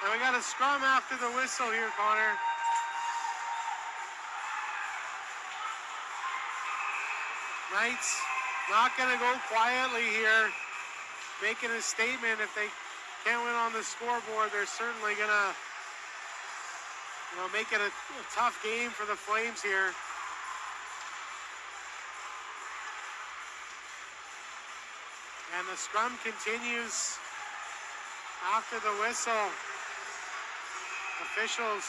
So we got a scrum after the whistle here, Connor. Knights not going to go quietly here, making a statement. If they can't win on the scoreboard, they're certainly going to, make it a tough game for the Flames here. And the scrum continues after the whistle. Officials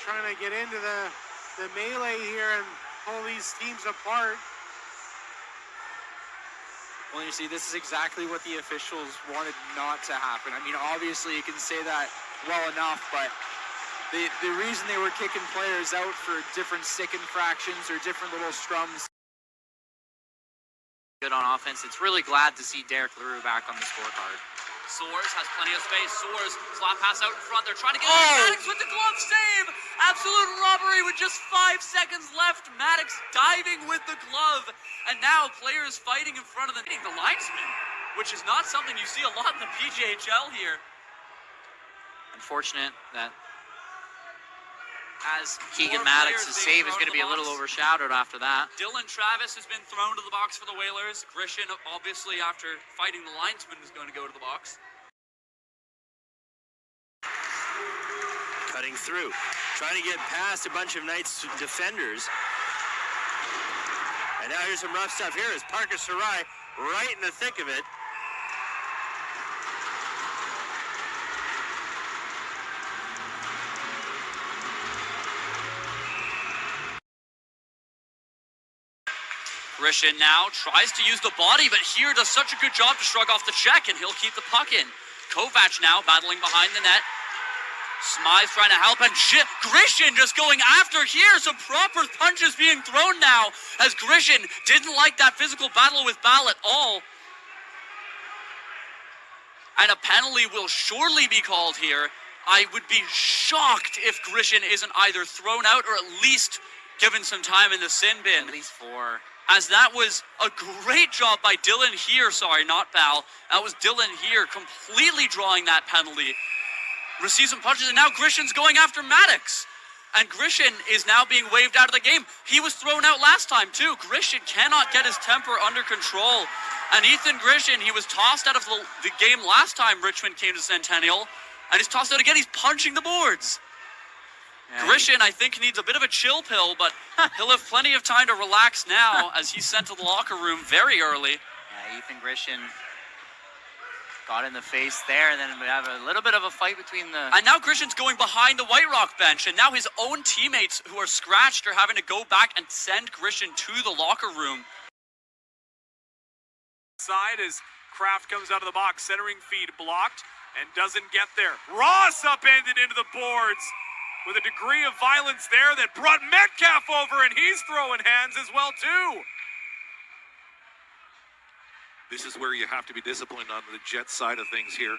trying to get into the melee here and pull these teams apart. Well, you see, this is exactly what the officials wanted not to happen. I mean, obviously you can say that well enough, but the reason they were kicking players out for different stick infractions or different little scrums. Good on offense. It's really glad to see Derek LaRue back on the scorecard. Soares has plenty of space. Soares, slap pass out in front. They're trying to get in. Maddox with the glove save. Absolute robbery with just 5 seconds left. Maddox diving with the glove. And now players fighting in front of the linesman, which is not something you see a lot in the PJHL here. Unfortunate that as Keegan Maddox's save is going to be a little overshadowed after that. Dylan Travis has been thrown to the box for the Whalers. Grishin, obviously, after fighting the linesman, is going to go to the box. Cutting through, trying to get past a bunch of Knights defenders. And now here's some rough stuff. Here is Parker Sarai right in the thick of it. Grishin now tries to use the body, but here does such a good job to shrug off the check, and he'll keep the puck in. Kovac now battling behind the net. Smythe trying to help, and Grishin just going after here. Some proper punches being thrown now, as Grishin didn't like that physical battle with Ball at all. And a penalty will surely be called here. I would be shocked if Grishin isn't either thrown out or at least given some time in the sin bin. At least 4. As that was a great job by Dylan here, sorry, not Bal. That was Dylan here completely drawing that penalty. Receives some punches, and now Grishin's going after Maddox. And Grishin is now being waved out of the game. He was thrown out last time, too. Grishin cannot get his temper under control. And Ethan Grishin, he was tossed out of the game last time Richmond came to Centennial. And he's tossed out again. He's punching the boards. Yeah, Grishin, I think, needs a bit of a chill pill, but he'll have plenty of time to relax now as he's sent to the locker room very early. Yeah, Ethan Grishin got in the face there, and then we have a little bit of a fight between the... And now Grishin's going behind the White Rock bench, and now his own teammates who are scratched are having to go back and send Grishin to the locker room. Side as Kraft comes out of the box, centering feed blocked and doesn't get there. Ross upended into the boards with a degree of violence there that brought Metcalf over, and he's throwing hands as well, too. This is where you have to be disciplined on the Jets side of things here.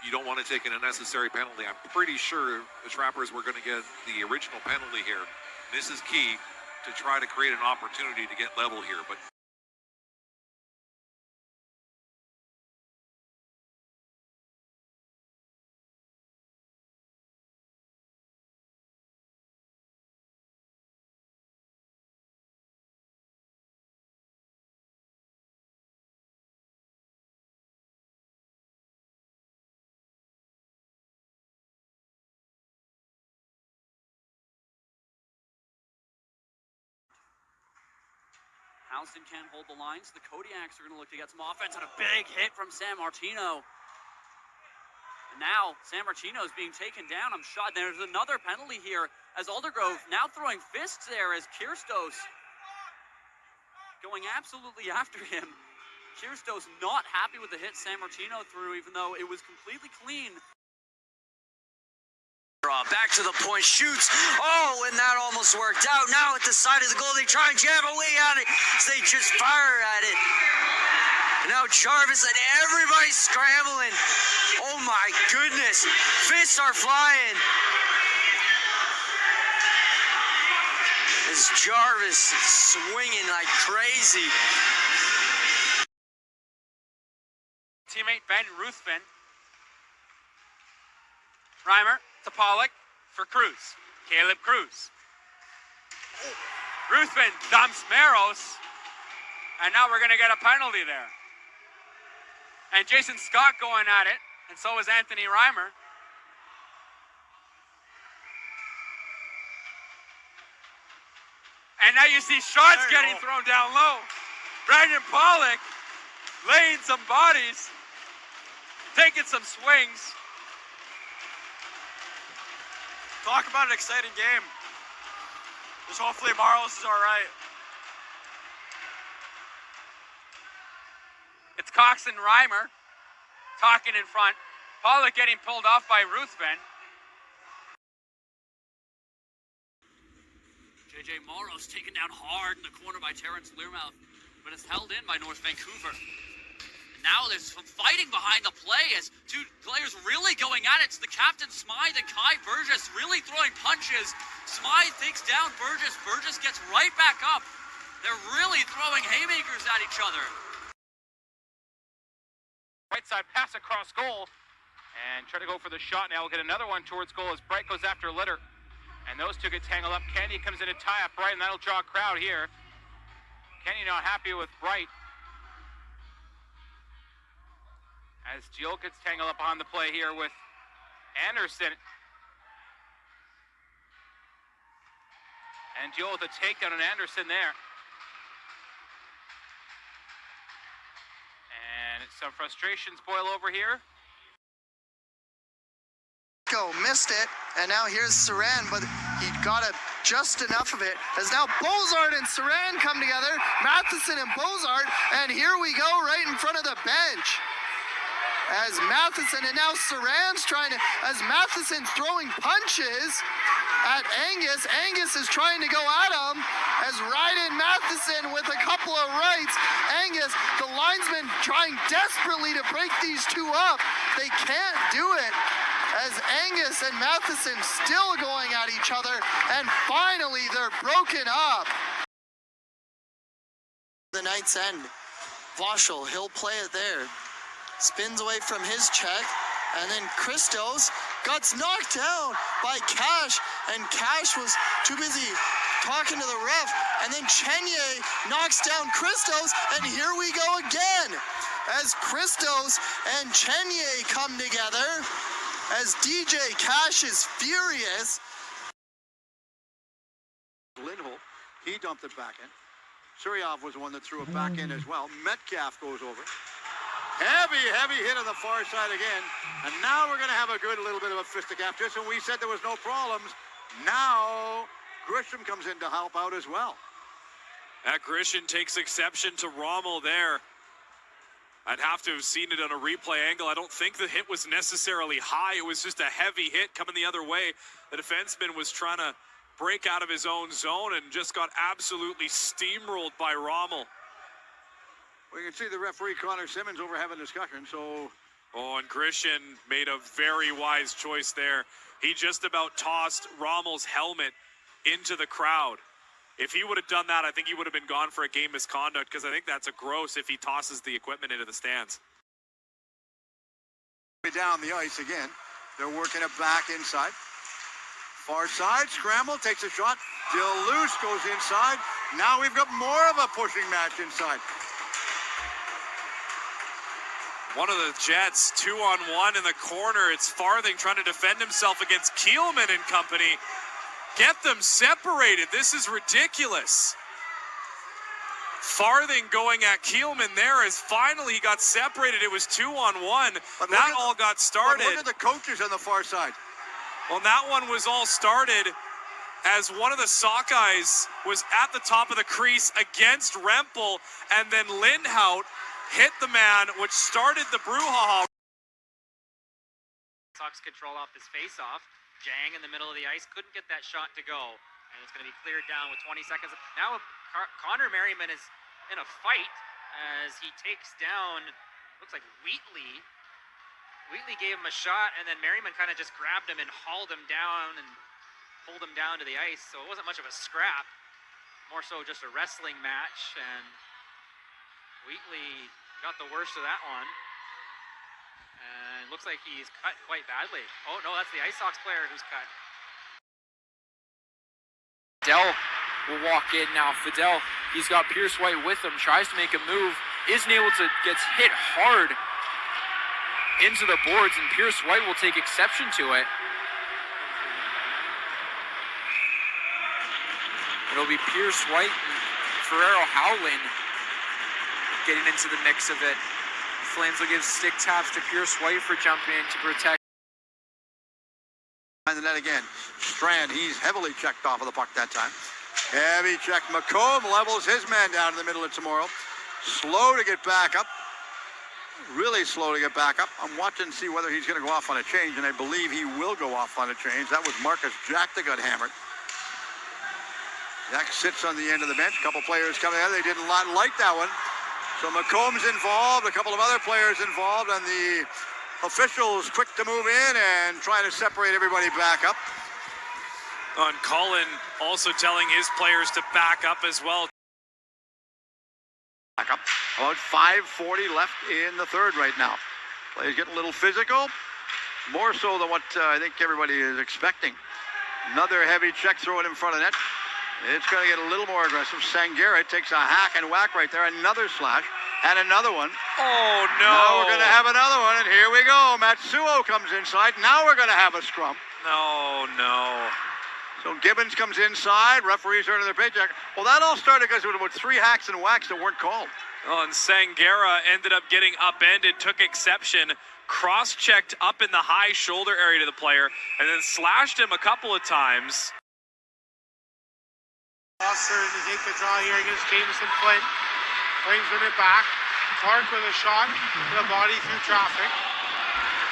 You don't want to take an unnecessary penalty. I'm pretty sure the Trappers were going to get the original penalty here. This is key to try to create an opportunity to get level here, but Houston can't hold the lines. The Kodiaks are going to look to get some offense on a big hit from San Martino. And now San Martino is being taken down. I'm shocked. There's another penalty here as Aldergrove now throwing fists there as Kirstos going absolutely after him. Kirstos not happy with the hit San Martino threw, even though it was completely clean. Back to the point, shoots. Oh, and that almost worked out. Now at the side of the goal, they try and jam away at it. So they just fire at it. And now Jarvis and everybody's scrambling. Oh my goodness. Fists are flying. As Jarvis swinging like crazy. Teammate Ben Ruthven Reimer to Pollock for Cruz. Caleb Cruz. Ruthven dumps Maros. And now we're going to get a penalty there. And Jason Scott going at it. And so is Anthony Reimer. And now you see shots getting thrown down low. Brandon Pollock laying some bodies, taking some swings. Talk about an exciting game. Just hopefully Maros is all right. It's Cox and Reimer talking in front. Pollock getting pulled off by Ruthven. JJ Morrow's taken down hard in the corner by Terrence Learmouth, but is held in by North Vancouver. And now there's some fighting behind the play as two players really going at it. It's the captain Smythe and Kai Burgess really throwing punches. Smythe takes down Burgess. Burgess gets right back up. They're really throwing haymakers at each other. Right side pass across goal and try to go for the shot. Now we'll get another one towards goal as Bright goes after Litter. And those two get tangled up. Kenny comes in to tie up Bright, and that'll draw a crowd here. Kenny not happy with Bright. As Jill gets tangled up on the play here with Anderson. And Jill with a takedown on Anderson there. And some frustrations boil over here. Missed it, and now here's Saran, but he got just enough of it. As now Bozart and Saran come together, Matheson and Bozart, and here we go right in front of the bench. As Matheson, and now Saran's trying to, as Matheson's throwing punches at Angus. Angus is trying to go at him, as Ryden Matheson with a couple of rights. Angus, the linesman trying desperately to break these two up. They can't do it. As Angus and Matheson still going at each other, and finally they're broken up. The night's end. Voschel, he'll play it there. Spins away from his check, and then Christos gets knocked down by Cash, and Cash was too busy talking to the ref, and then Chenye knocks down Christos, and here we go again. As Christos and Chenye come together, as DJ Cash is furious. Lindholm, he dumped it back in. Suryov was the one that threw it back in as well. Metcalf goes over. Heavy hit on the far side again. And now we're going to have a good little bit of a fisticuff. Just when we said there was no problems, now Grisham comes in to help out as well. That Grisham takes exception to Rommel there. I'd have to have seen it on a replay angle. I don't think the hit was necessarily high. It was just a heavy hit coming the other way. The defenseman was trying to break out of his own zone and just got absolutely steamrolled by Rommel. We can see the referee Connor Simmons over having a discussion, so... Oh, and Grisham made a very wise choice there. He just about tossed Rommel's helmet into the crowd. If he would have done that, I think he would have been gone for a game misconduct, because I think that's a gross if he tosses the equipment into the stands. Down the ice again. They're working it back inside. Far side, scramble, takes a shot. Loose goes inside. Now we've got more of a pushing match inside. One of the Jets, 2-on-1 in the corner. It's Farthing trying to defend himself against Keelman and company. Get them separated. This is ridiculous. Farthing going at Keelman there as finally he got separated. It was 2-on-1. That all got started. Look at the coaches on the far side. Well, that one was all started as one of the Sockeyes was at the top of the crease against Rempel, and then Lindhout hit the man, which started the brouhaha. Sox control off this face-off. Jang in the middle of the ice, couldn't get that shot to go. And it's going to be cleared down with 20 seconds. Now Connor Merriman is in a fight as he takes down, looks like Wheatley. Wheatley gave him a shot, and then Merriman kind of just grabbed him and hauled him down and pulled him down to the ice. So it wasn't much of a scrap, more so just a wrestling match. And Wheatley got the worst of that one. And looks like he's cut quite badly. Oh no, that's the Ice Sox player who's cut. Fidel will walk in now. Fidel, he's got Pierce White with him, tries to make a move, isn't able to, gets hit hard into the boards, and Pierce White will take exception to it. It'll be Pierce White and Ferrero Howland getting into the mix of it. Flames will give stick taps to Pierce White for jumping in to protect. Behind the net again. Strand, he's heavily checked off of the puck that time. Heavy check. McComb levels his man down in the middle of tomorrow. Slow to get back up. Really slow to get back up. I'm watching to see whether he's going to go off on a change, and I believe he will go off on a change. That was Marcus Jack that got hammered. Jack sits on the end of the bench. A couple players coming out. They didn't like that one. So McComb's involved, a couple of other players involved, and the officials quick to move in and trying to separate everybody back up. And Colin also telling his players to back up as well. Back up. About 5:40 left in the third right now. Players getting a little physical, more so than what I think everybody is expecting. Another heavy check thrown in front of net. It's going to get a little more aggressive. Sangera takes a hack and whack right there. Another slash and another one. Oh, no. Now we're going to have another one, and here we go. Matsuo comes inside. Now we're going to have a scrum. No, no. So Gibbons comes inside. Referees earning their paycheck. Well, that all started because there were about 3 hacks and whacks that weren't called. Oh, and Sangera ended up getting upended, took exception, cross-checked up in the high shoulder area to the player, and then slashed him a couple of times. Foster to take the draw here against Jameson Flint. Flames win it back. Clark with a shot to the body through traffic.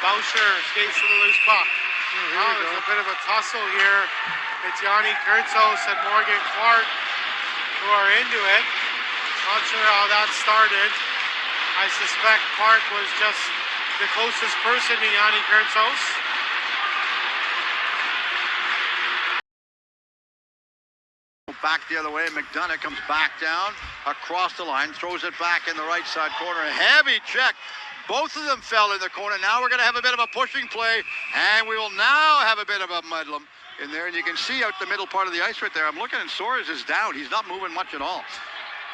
Boucher escapes from the loose puck. There's a bit of a tussle here. It's Yanni Kurtzos and Morgan Clark who are into it. Not sure how that started. I suspect Clark was just the closest person to Yanni Kurtzos. Back the other way. McDonough comes back down across the line, throws it back in the right side corner. A heavy check. Both of them fell in the corner. Now we're going to have a bit of a pushing play, and we will now have a bit of a mudlum in there. And you can see out the middle part of the ice right there. I'm looking, and Soares is down. He's not moving much at all.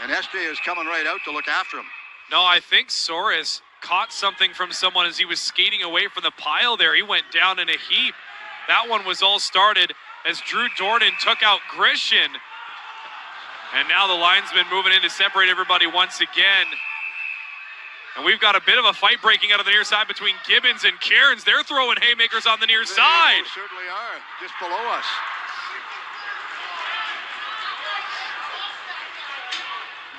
And SJ is coming right out to look after him. No, I think Soares caught something from someone as he was skating away from the pile there. He went down in a heap. That one was all started as Drew Dornan took out Grisham. And now the linesman moving in to separate everybody once again. And we've got a bit of a fight breaking out of the near side between Gibbons and Cairns. They're throwing haymakers on the near side. They certainly are, just below us.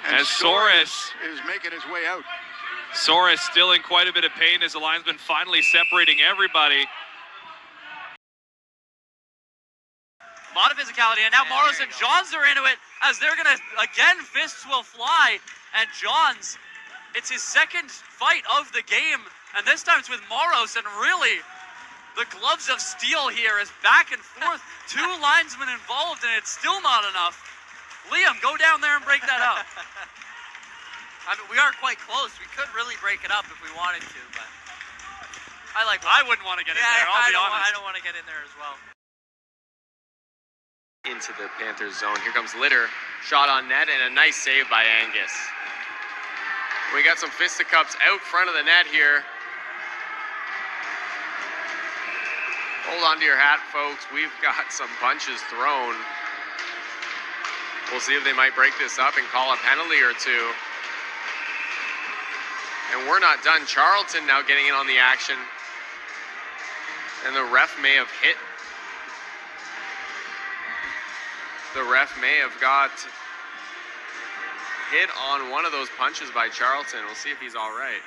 And as Soares is making his way out. Soares still in quite a bit of pain as the linesman finally separating everybody. A lot of physicality, and now Morrows and Johns are into it as they're gonna, again, fists will fly, and Johns, it's his second fight of the game, and this time it's with Morrows, and really, the gloves of steel here is back and forth, 2 linesmen involved, and it's still not enough. Liam, go down there and break that up. I mean, we are quite close. We could really break it up if we wanted to, but I wouldn't want to get in there, I'll be honest. I don't want to get in there as well. Into the Panthers zone. Here comes Litter. Shot on net and a nice save by Angus. We got some fisticuffs out front of the net here. Hold on to your hat, folks. We've got some punches thrown. We'll see if they might break this up and call a penalty or two. And we're not done. Charlton now getting in on the action. And the ref may have hit. The ref may have got hit on one of those punches by Charlton. We'll see if he's all right.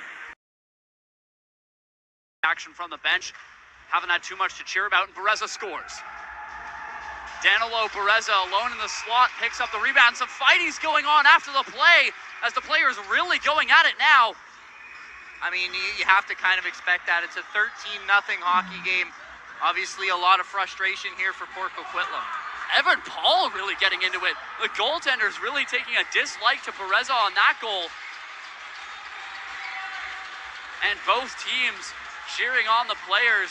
Action from the bench. Haven't had too much to cheer about, and Bereza scores. Danilo Bereza alone in the slot, picks up the rebound. Some fighting's going on after the play as the players really going at it now. I mean, you have to kind of expect that. It's a 13-0 hockey game. Obviously, a lot of frustration here for Port Coquitlam. Evan Paul really getting into it. The goaltender's really taking a dislike to Bereza on that goal. And both teams cheering on the players.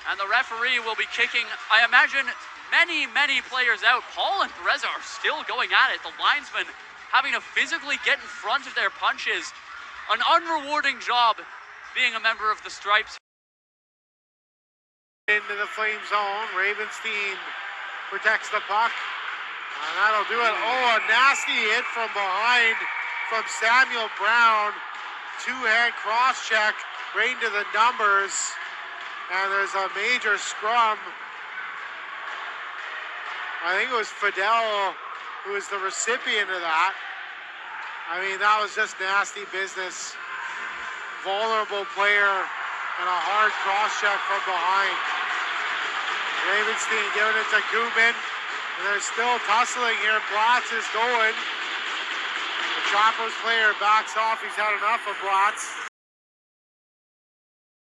And the referee will be kicking, I imagine, many players out. Paul and Perez are still going at it. The linesmen having to physically get in front of their punches. An unrewarding job being a member of the Stripes. Into the flame zone. Ravenstein protects the puck. And that'll do it. Oh, a nasty hit from behind from Samuel Brown. Two-hand cross-check right into the numbers. And there's a major scrum. I think it was Fidel who was the recipient of that. I mean, that was just nasty business. Vulnerable player and a hard cross-check from behind. Ravenstein giving it to Gutman. And they're still tussling here. Blatz is going. The Trappers player backs off. He's had enough of Blatz.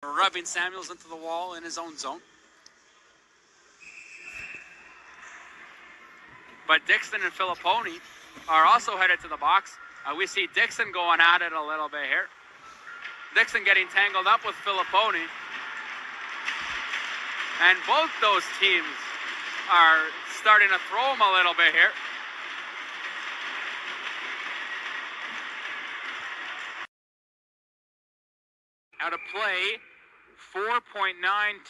Rubbing Samuels into the wall in his own zone. But Dixon and Filipponi are also headed to the box. We see Dixon going at it a little bit here. Dixon getting tangled up with Filipponi. And both those teams are starting to throw him a little bit here. Out of play, 4.9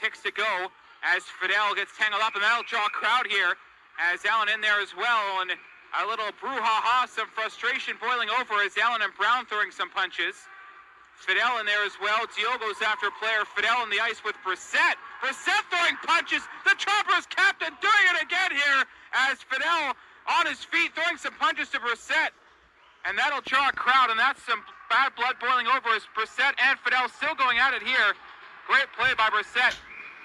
ticks to go as Fidel gets tangled up, and that'll draw a crowd here as Allen in there as well, and a little brouhaha, some frustration boiling over as Allen and Brown throwing some punches. Fidel in there as well. Diogo's after player. Fidel on the ice with Brissett. Brissett throwing punches. The Trappers captain doing it again here as Fidel on his feet throwing some punches to Brissett. And that'll draw a crowd, and that's some bad blood boiling over as Brissett and Fidel still going at it here. Great play by Brissett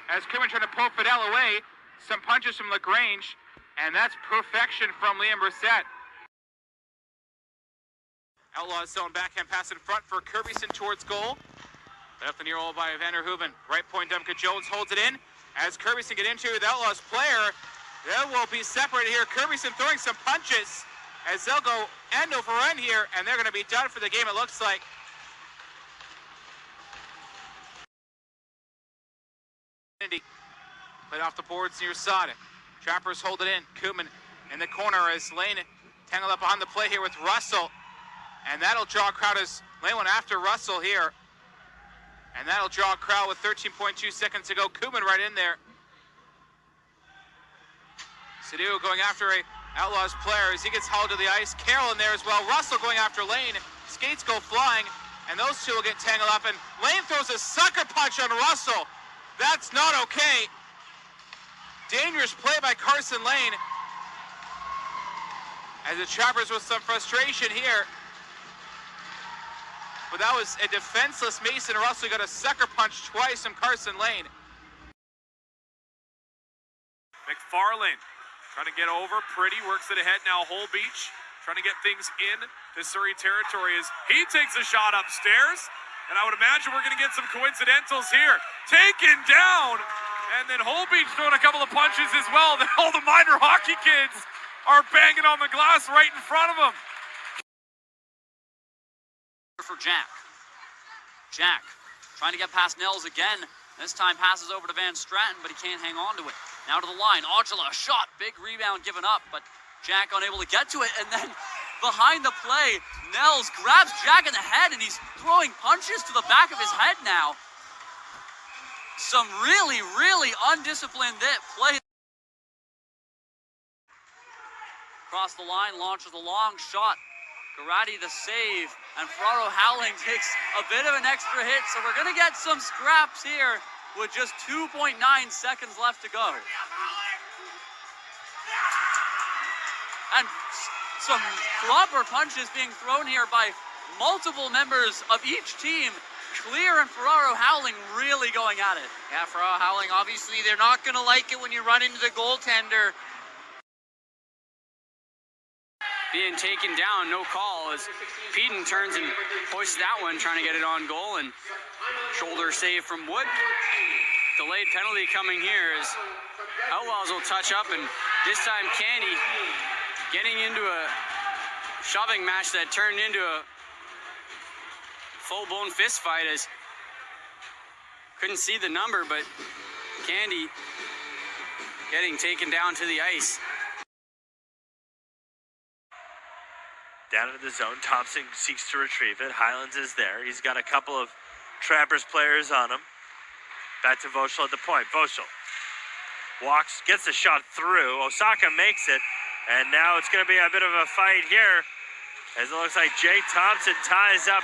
as Kerwin trying to pull Fidel away. Some punches from LaGrange, and that's perfection from Liam Brissett. Outlaws zone backhand pass in front for Kirbyson towards goal. Left the near hole by Vander Hooven. Right point, Dumka Jones holds it in. As Kirbyson get into the Outlaws player, they will be separated here. Kirbyson throwing some punches as they'll go end over end here, and they're going to be done for the game, it looks like. Played off the boards near Sada. Trappers hold it in. Koopman in the corner as Lane tangled up behind the play here with Russell. And that'll draw a crowd as Lane went after Russell here. And that'll draw a crowd with 13.2 seconds to go. Koopman right in there. Sadu going after a Outlaws player as he gets hauled to the ice. Carroll in there as well. Russell going after Lane. Skates go flying. And those two will get tangled up. And Lane throws a sucker punch on Russell. That's not okay. Dangerous play by Carson Lane. As the Trappers with some frustration here. But that was a defenseless Mason Russell. Got a sucker punch twice from Carson Lane. McFarlane trying to get over. Pretty works it ahead now. Whole Beach trying to get things in to Surrey territory as he takes a shot upstairs. And I would imagine we're going to get some coincidentals here. Taken down. And then Whole Beach throwing a couple of punches as well. All the minor hockey kids are banging on the glass right in front of them. For Jack. Jack trying to get past Nels again. This time passes over to Van Stratton, but he can't hang on to it. Now to the line. Aujala, shot. Big rebound given up, but Jack unable to get to it. And then behind the play, Nels grabs Jack in the head, and he's throwing punches to the back of his head now. Some really undisciplined play. Across the line, launches a long shot. Garati the save, and Ferraro Howling takes a bit of an extra hit, so we're going to get some scraps here with just 2.9 seconds left to go. And some proper punches being thrown here by multiple members of each team. Clear and Ferraro Howling really going at it. Yeah, Ferraro Howling, obviously they're not going to like it when you run into the goaltender. Being taken down, no call, as Peden turns and hoists that one, trying to get it on goal, and shoulder save from Wood. Delayed penalty coming here as Outlaws will touch up, and this time Candy getting into a shoving match that turned into a full-blown fist fight as Couldn't see the number, but Candy getting taken down to the ice. Down into the zone, Thompson seeks to retrieve it. Highlands is there. He's got a couple of Trappers players on him. Back to Voschel at the point. Voschel walks, gets the shot through. Osaka makes it, and now it's going to be a bit of a fight here, as it looks like Jay Thompson ties up.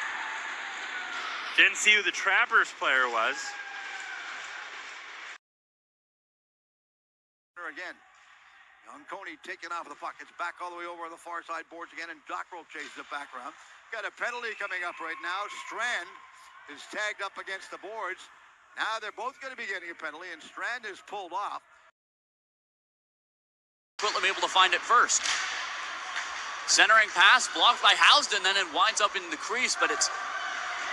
Didn't see who the Trappers player was. Again, young Coney taking off the puck. It's back all the way over on the far side boards again, and Dockrell chases it back around. Got a penalty coming up right now. Strand is tagged up against the boards. Now they're both going to be getting a penalty, and Strand is pulled off. Quitlam able to find it first. Centering pass blocked by Housden, then it winds up in the crease, but it's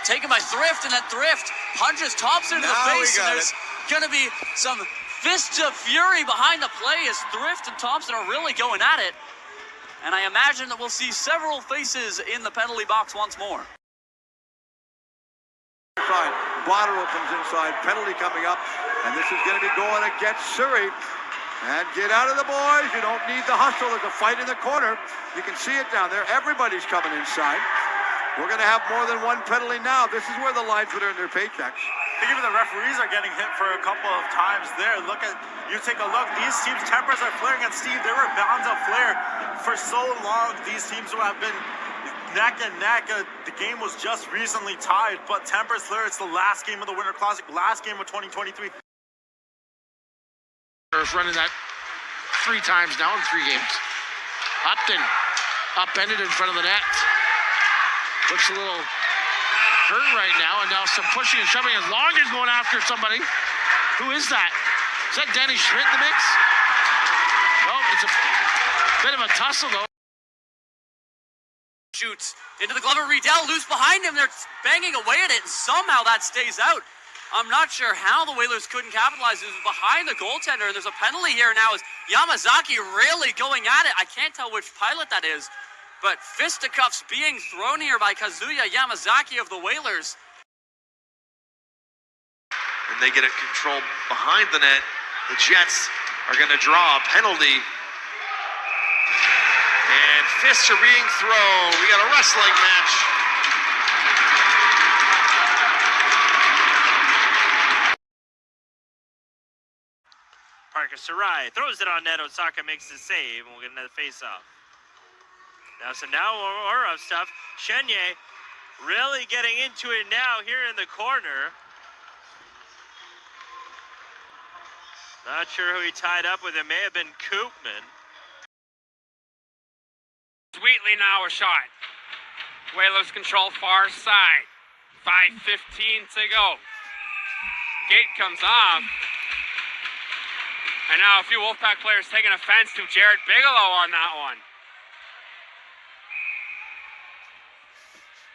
taken by Thrift, and then Thrift punches Thompson in the face, and there's going to be some fists of fury behind the play as Thrift and Thompson are really going at it. And I imagine that we'll see several faces in the penalty box once more. Botterill comes inside, penalty coming up, and this is going to be going against Surrey. And get out of the boys, you don't need the hustle. There's a fight in the corner. You can see it down there. Everybody's coming inside. We're going to have more than one penalty now. This is where the lines would earn their paychecks. Even the referees are getting hit for a couple of times there. You take a look, these teams, Tempers are flaring, and Steve, they were bound to flare for so long. These teams have been neck and neck. The game was just recently tied, but Tempers flare, it's the last game of the Winter Classic, last game of 2023. Running that 3 times now in 3 games. Upton, upended in front of the net. Looks a little hurt right now, and now some pushing and shoving as long as going after somebody. Who is that? Is that Danny Schmidt in the mix? Well, it's a bit of a tussle though. Shoots into the glove of Riedel, loose behind him. They're banging away at it, and somehow that stays out. I'm not sure how the Whalers couldn't capitalize. It was behind the goaltender, and there's a penalty here now as Yamazaki really going at it. I can't tell which pilot that is, but fisticuffs being thrown here by Kazuya Yamazaki of the Whalers. And they get it controlled behind the net. The Jets are going to draw a penalty. And fists are being thrown. We got a wrestling match. Parker Sarai throws it on net. Osaka makes the save, and we'll get another face-off. Now more of stuff. Chenye really getting into it now here in the corner. Not sure who he tied up with. It may have been Koopman. Wheatley now a shot. Whalers control far side. 5:15 to go. Gate comes off. And now a few Wolfpack players taking offense to Jared Bigelow on that one.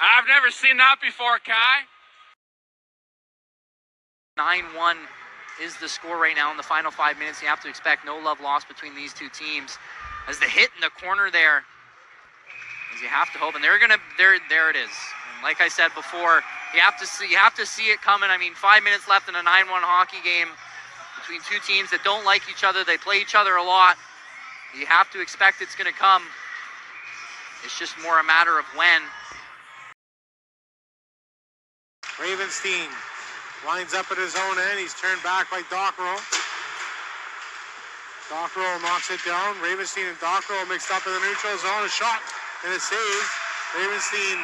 I've never seen that before, Kai. 9-1 is the score right now in the final 5 minutes. You have to expect no love lost between these two teams. As the hit in the corner there, as you have to hope, and there it is. And like I said before, you have to see it coming. I mean, 5 minutes left in a 9-1 hockey game between two teams that don't like each other. They play each other a lot. You have to expect it's going to come. It's just more a matter of when. Ravenstein lines up at his own end. He's turned back by Dockrell. Dockrell knocks it down. Ravenstein and Dockrell mixed up in the neutral zone. A shot and a save. Ravenstein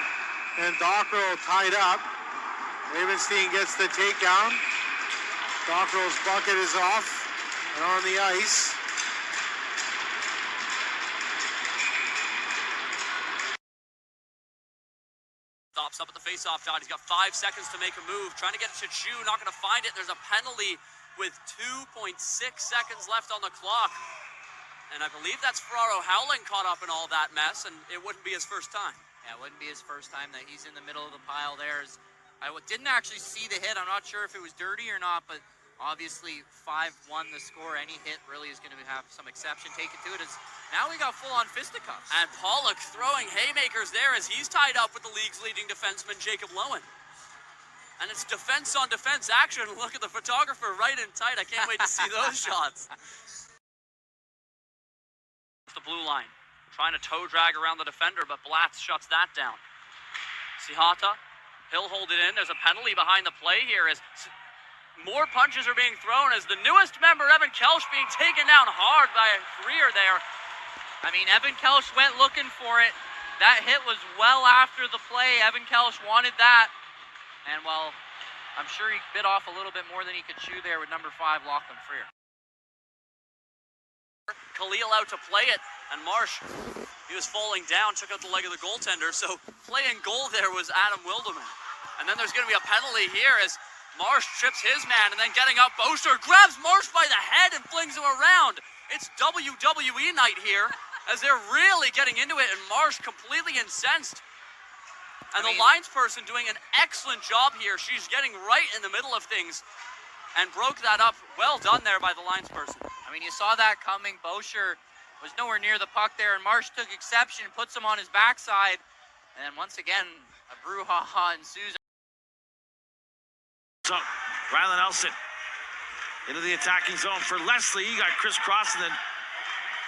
and Dockrell tied up. Ravenstein gets the takedown. Dockrell's bucket is off and on the ice. Stops up at the face-off dot. He's got 5 seconds to make a move. Trying to get it to Chu, not going to find it. There's a penalty with 2.6 seconds left on the clock. And I believe that's Ferraro Howling caught up in all that mess, and it wouldn't be his first time. Yeah, it wouldn't be his first time that he's in the middle of the pile there. I didn't actually see the hit. I'm not sure if it was dirty or not, but obviously 5-1 the score. Any hit really is going to have some exception taken to it. Now we got full-on fisticuffs. And Pollock throwing haymakers there as he's tied up with the league's leading defenseman, Jacob Lowen. And it's defense on defense action. Look at the photographer right in tight. I can't wait to see those shots. The blue line, trying to toe drag around the defender, but Blatz shuts that down. Sihata, he'll hold it in. There's a penalty behind the play here as more punches are being thrown as the newest member, Evan Kelsch, being taken down hard by Greer there. I mean, Evan Kelsch went looking for it. That hit was well after the play. Evan Kelsch wanted that. And, well, I'm sure he bit off a little bit more than he could chew there with number 5, Lachlan Freer. Khalil out to play it, and Marsh, he was falling down, took out the leg of the goaltender, so playing goal there was Adam Wilderman. And then there's going to be a penalty here as Marsh trips his man, and then getting up, Boster grabs Marsh by the head and flings him around. It's WWE night here as they're really getting into it, and Marsh completely incensed. And the linesperson doing an excellent job here. She's getting right in the middle of things and broke that up. Well done there by the linesperson. I mean, you saw that coming. Bosher was nowhere near the puck there, and Marsh took exception, puts him on his backside. And once again, a brouhaha ensues. So, Rylan Elson into the attacking zone for Leslie. He got crisscrossed, and then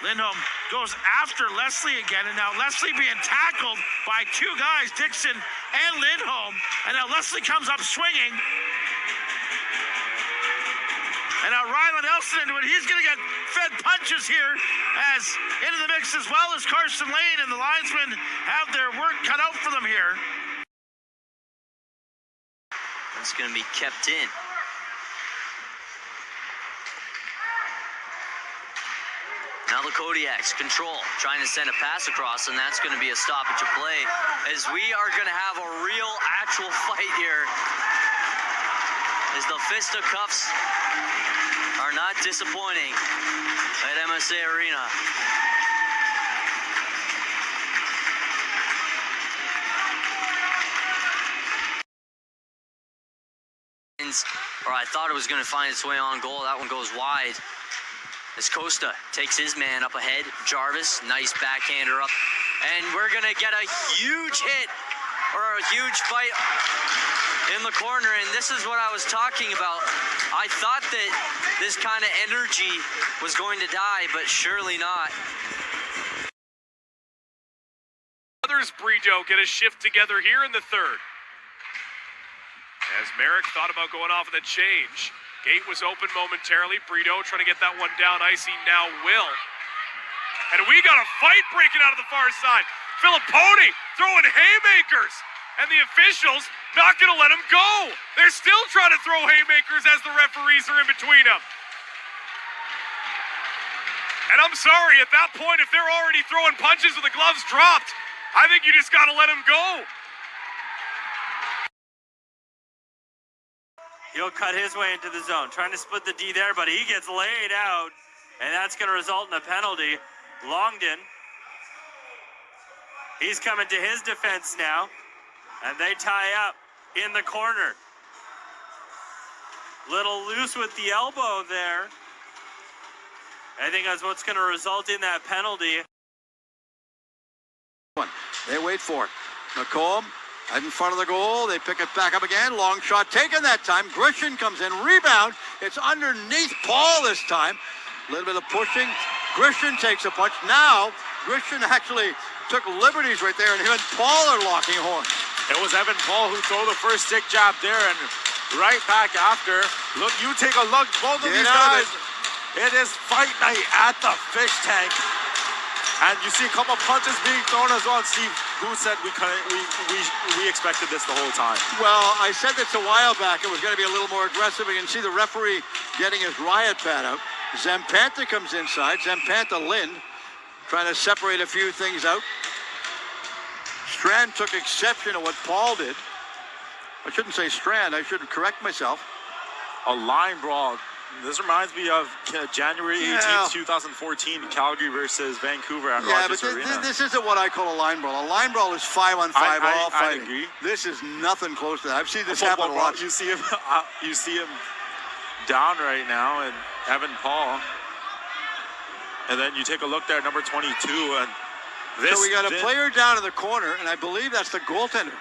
Lindholm goes after Leslie again, and now Leslie being tackled by 2 guys, Dixon and Lindholm, and now Leslie comes up swinging. And now Rylan Elson into it. He's going to get fed punches here as into the mix, as well as Carson Lane, and the linesmen have their work cut out for them here. It's going to be kept in. Now the Kodiaks control, trying to send a pass across, and that's going to be a stoppage of play, as we are going to have a real, actual fight here, as the fisticuffs are not disappointing at MSA Arena. Or I thought it was going to find its way on goal. That one goes wide. As Costa takes his man up ahead. Jarvis, nice backhander up. And we're going to get a huge hit, or a huge fight in the corner. And this is what I was talking about. I thought that this kind of energy was going to die, but surely not. Others, Brito get a shift together here in the third. As Merrick thought about going off of the change. Gate was open momentarily. Brito trying to get that one down. Icy now will. And we got a fight breaking out of the far side. Filippone throwing haymakers. And the officials not going to let him go. They're still trying to throw haymakers as the referees are in between them. And I'm sorry, at that point, if they're already throwing punches with the gloves dropped, I think you just got to let him go. He'll cut his way into the zone, trying to split the D there, but he gets laid out, and that's going to result in a penalty. Longden, he's coming to his defense now, and they tie up in the corner. Little loose with the elbow there. I think that's what's going to result in that penalty. They wait for it. McComb right in front of the goal. They pick it back up again. Long shot taken that time. Grisham comes in. Rebound. It's underneath Paul this time. A little bit of pushing. Grisham takes a punch. Now, Grisham actually took liberties right there, and him and Paul are locking horns. It was Evan Paul who threw the first stick jab there, and right back after. Look, you take a look. Both of these guys. It is fight night at the fish tank. And you see a couple punches being thrown as well. Steve, who said we expected this the whole time? Well, I said this a while back. It was going to be a little more aggressive. You can see the referee getting his riot pad out. Zampanta comes inside. Zampanta Lind trying to separate a few things out. Strand took exception to what Paul did. I shouldn't say Strand. I should correct myself. A line brawl. This reminds me of January 18th, 2014, Calgary versus Vancouver at Rogers Arena. But this isn't what I call a line brawl. A line brawl is 5-on-5 all fighting. I agree. This is nothing close to that. I've seen this happen a lot. You see him down right now, and Evan Paul. And then you take a look there, number 22, and so we got a player down in the corner, and I believe that's the goaltender.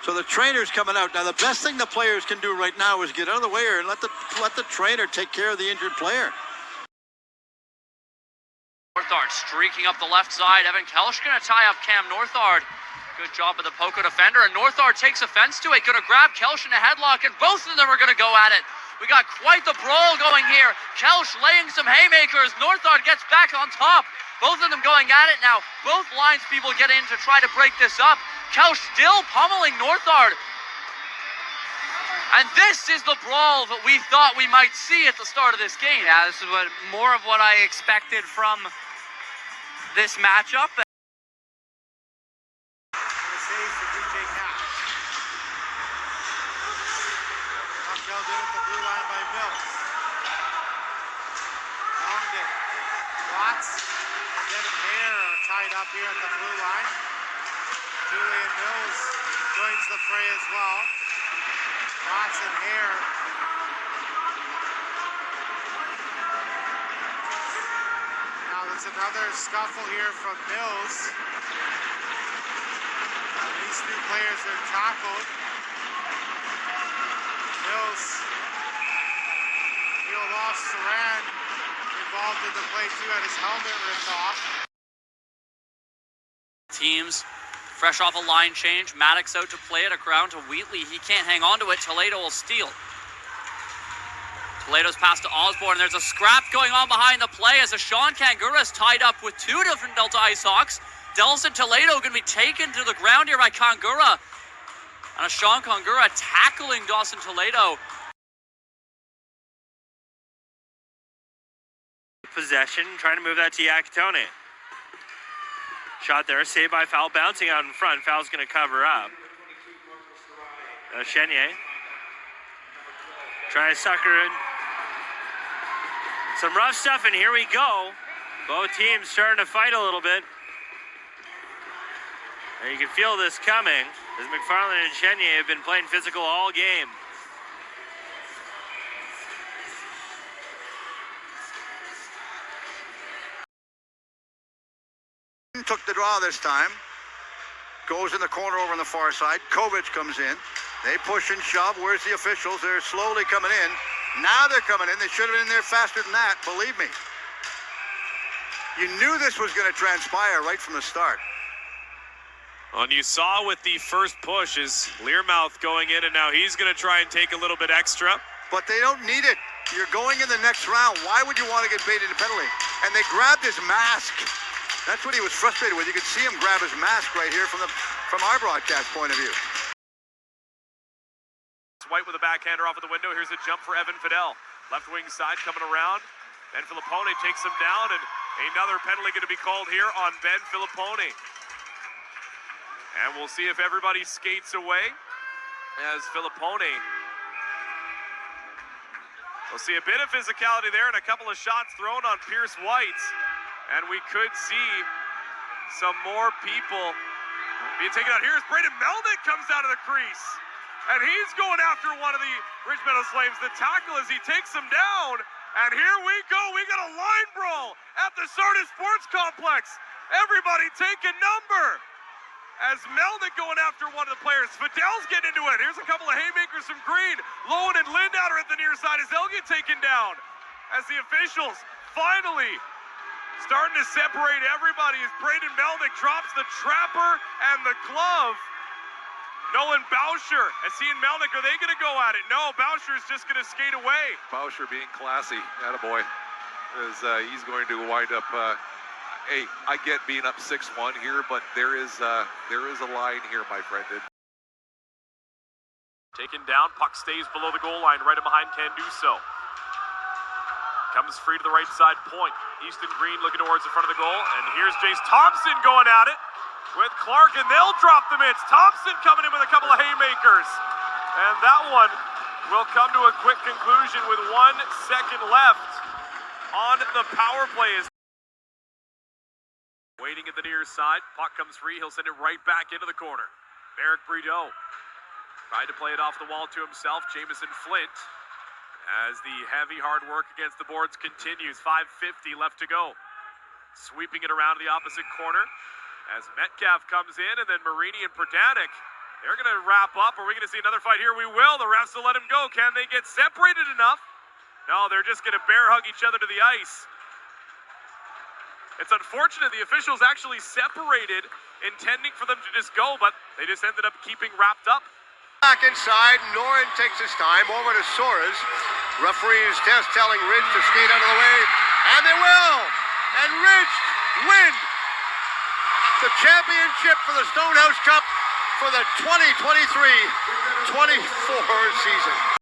So the trainer's coming out. Now, the best thing the players can do right now is get out of the way and let the trainer take care of the injured player. Northard streaking up the left side. Evan Kelsch going to tie up Cam Northard. Good job of the Poco defender, and Northard takes offense to it. Going to grab Kelsch in a headlock, and both of them are going to go at it. We got quite the brawl going here. Kelsch laying some haymakers. Northard gets back on top. Both of them going at it now. Both lines people get in to try to break this up. Kelsch still pummeling Northard. And this is the brawl that we thought we might see at the start of this game. Yeah, this is more of what I expected from this matchup. Held in at the blue line by Mills. Longden, Watts, and Devin Hare are tied up here at the blue line. Julian Mills joins the fray as well. Watts and Hare. Now there's another scuffle here from Mills. These two players are tackled. Mills peeled off. Saran involved in the play too, had his helmet ripped off. Teams fresh off a line change. Maddox out to play it around to Wheatley. He can't hang on to it. Toledo will steal. Toledo's pass to Osborne. There's a scrap going on behind the play as a Sean Kangura is tied up with two different Delta Ice Hawks. Delson Toledo going to be taken to the ground here by Kangura. And a Sean Kangura tackling Dawson Toledo. Possession, trying to move that to Yakatone. Shot there, saved by Foul, bouncing out in front. Foul's going to cover up. Chenier trying to sucker in. Some rough stuff, and here we go. Both teams starting to fight a little bit. And you can feel this coming, as McFarland and Chenier have been playing physical all game. Took the draw this time. Goes in the corner over on the far side. Kovic comes in. They push and shove. Where's the officials? They're slowly coming in. Now they're coming in. They should have been in there faster than that, believe me. You knew this was going to transpire right from the start. And you saw with the first push is Learmouth going in, and now he's going to try and take a little bit extra. But they don't need it. You're going in the next round. Why would you want to get baited in a penalty? And they grabbed his mask. That's what he was frustrated with. You could see him grab his mask right here from our broadcast point of view. White with a backhander off of the window. Here's a jump for Evan Fidel. Left wing side coming around. Ben Filippone takes him down, and another penalty going to be called here on Ben Filippone. And we'll see if everybody skates away as Filippone. We'll see a bit of physicality there and a couple of shots thrown on Pierce White. And we could see some more people being taken out. Here's Braden Melnick comes out of the crease. And he's going after one of the Ridge Meadows Flames. The tackle as he takes him down. And here we go. We got a line brawl at the Sardis Sports Complex. Everybody take a number. As Melnick going after one of the players. Fidel's getting into it. Here's a couple of haymakers from Green. Lowen and Lindauer at the near side as they'll get taken down. As the officials finally starting to separate everybody as Braden Melnick drops the trapper and the glove. Nolan Bauscher, as he and Melnick, are they going to go at it? No, Bauscher's just going to skate away. Bauscher being classy, attaboy, as he's going to wind up. Hey, I get being up 6-1 here, but there is a line here, my friend. Taken down, puck stays below the goal line, right in behind Canduso. Comes free to the right side point. Easton Green looking towards the front of the goal, and here's Jace Thompson going at it with Clark, and they'll drop the mitts. Thompson coming in with a couple of haymakers, and that one will come to a quick conclusion with 1 second left on the power play. Waiting at the near side, puck comes free, he'll send it right back into the corner. Eric Brideau tried to play it off the wall to himself. Jamison Flint, as the heavy hard work against the boards continues. 5:50 left to go. Sweeping it around the opposite corner as Metcalf comes in, and then Marini and Pradanik They're going to wrap up. Are we going to see another fight here? We will. The refs will let him go. Can they get separated enough? No, they're just going to bear hug each other to the ice. It's unfortunate the officials actually separated, intending for them to just go, but they just ended up keeping wrapped up. Back inside, Norin takes his time over to Soares. Referees telling Ridge to skate out of the way, and they will. And Ridge win the championship for the Stonehouse Cup for the 2023-24 season.